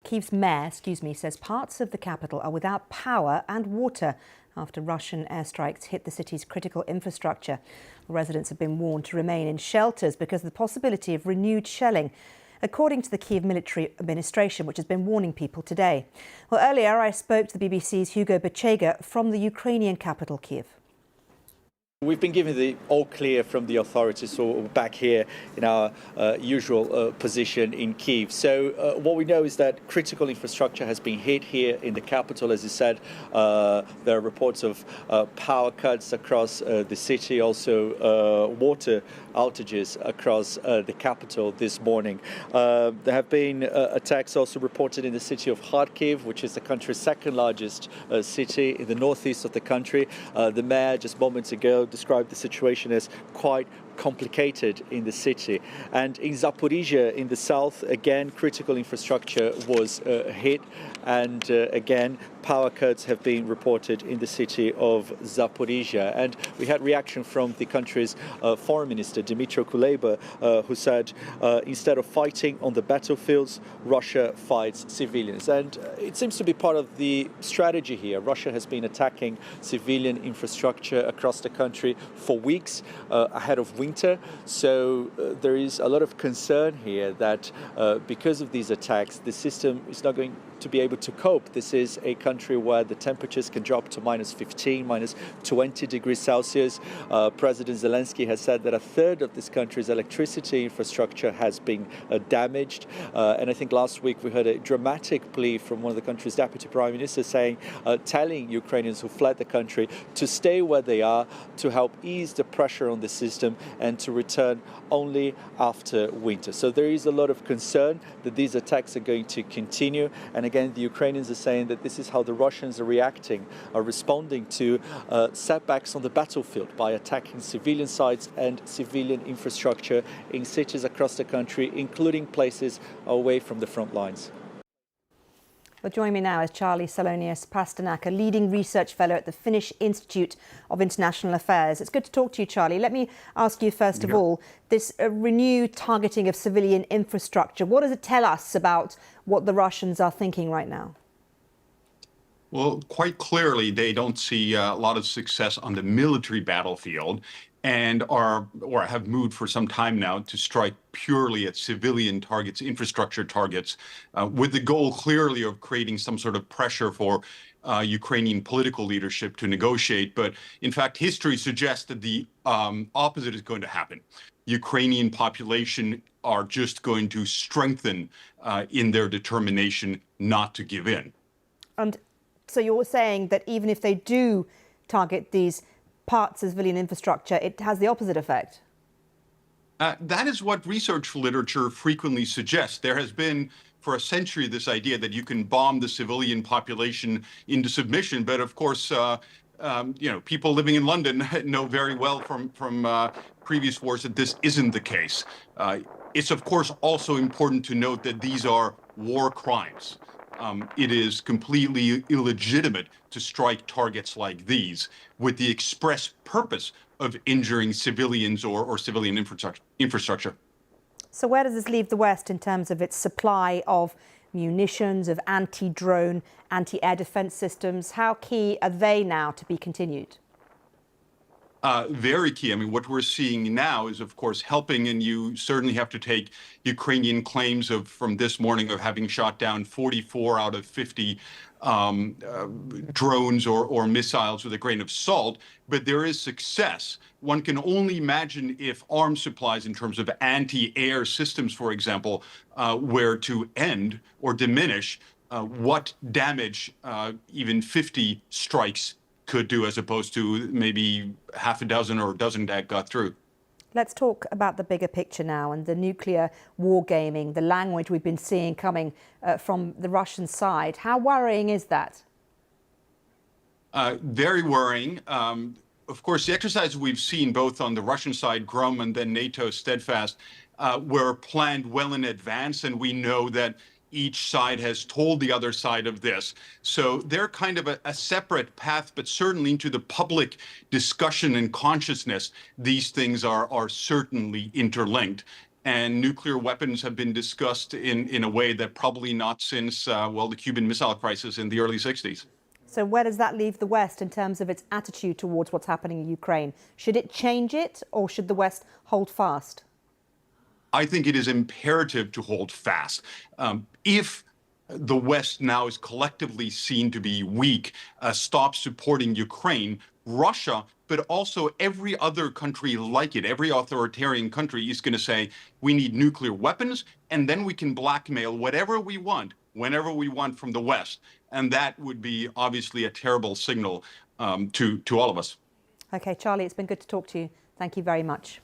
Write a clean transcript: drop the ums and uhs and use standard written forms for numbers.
Kyiv's mayor, says parts of the capital are without power and water after Russian airstrikes hit the city's critical infrastructure. Residents have been warned to remain in shelters because of the possibility of renewed shelling, according to the Kyiv military administration, which has been warning people today. Well, earlier I spoke to the BBC's Hugo Bechega from the Ukrainian capital, Kyiv. We've been given the all clear from the authorities, so we're back here in our usual position in Kyiv. So what we know is that critical infrastructure has been hit here in the capital. As you said, there are reports of power cuts across the city, also water outages across the capital this morning. There have been attacks also reported in the city of Kharkiv, which is the country's second largest city in the northeast of the country. The mayor just moments ago described the situation as quite complicated in the city. And in Zaporizhia in the south, again, critical infrastructure was hit, and again, power cuts have been reported in the city of Zaporizhia. And we had reaction from the country's foreign minister, Dmytro Kuleba, who said, instead of fighting on the battlefields, Russia fights civilians. And it seems to be part of the strategy here. Russia has been attacking civilian infrastructure across the country for weeks ahead of winter. So there is a lot of concern here that because of these attacks, the system is not going to be able to cope. This is a country where the temperatures can drop to -15, -20 degrees Celsius. President Zelensky has said that a third of this country's electricity infrastructure has been damaged. And I think last week we heard a dramatic plea from one of the country's deputy prime ministers saying, telling Ukrainians who fled the country to stay where they are, to help ease the pressure on the system and to return only after winter. So there is a lot of concern that these attacks are going to continue. And again, the Ukrainians are saying that this is how the Russians are reacting, are responding to setbacks on the battlefield by attacking civilian sites and civilian infrastructure in cities across the country, including places away from the front lines. Well, joining me now is Charlie Salonius Pasternak, a leading research fellow at the Finnish Institute of International Affairs. It's good to talk to you, Charlie. Let me ask you first of all, this renewed targeting of civilian infrastructure, what does it tell us about what the Russians are thinking right now? Well, quite clearly, they don't see a lot of success on the military battlefield and have moved for some time now to strike purely at civilian targets, infrastructure targets, with the goal clearly of creating some sort of pressure for Ukrainian political leadership to negotiate. But in fact, history suggests that the opposite is going to happen. Ukrainian population are just going to strengthen in their determination not to give in. And so you're saying that even if they do target these parts of civilian infrastructure, it has the opposite effect? That is what research literature frequently suggests. There has been for a century this idea that you can bomb the civilian population into submission. But of course, people living in London know very well from previous wars that this isn't the case. It's of course also important to note that these are war crimes. It is completely illegitimate to strike targets like these with the express purpose of injuring civilians or civilian infrastructure. So where does this leave the West in terms of its supply of munitions, of anti-drone, anti-air defense systems? How key are they now to be continued? Very key. I mean, what we're seeing now is, of course, helping, and you certainly have to take Ukrainian claims from this morning of having shot down 44 out of 50 drones or missiles with a grain of salt. But there is success. One can only imagine if arms supplies in terms of anti-air systems, for example, were to end or diminish, what damage even 50 strikes could do as opposed to maybe half a dozen or a dozen that got through. Let's talk about the bigger picture now and the nuclear wargaming, the language we've been seeing coming from the Russian side. How worrying is that? Very worrying. Of course, the exercises we've seen both on the Russian side, GROM, and then NATO Steadfast, were planned well in advance, and we know that each side has told the other side of this. So they're kind of a separate path, but certainly into the public discussion and consciousness, these things are certainly interlinked. and nuclear weapons have been discussed in a way that probably not since, well, the Cuban Missile Crisis in the early 60s. So where does that leave the West in terms of its attitude towards what's happening in Ukraine? Should it change it, or should the West hold fast? I think it is imperative to hold fast. If the West now is collectively seen to be weak, stops supporting Ukraine, Russia, but also every other country like it, every authoritarian country is going to say, we need nuclear weapons, and then we can blackmail whatever we want, whenever we want from the West. And that would be obviously a terrible signal to all of us. OK, Charlie, it's been good to talk to you. Thank you very much.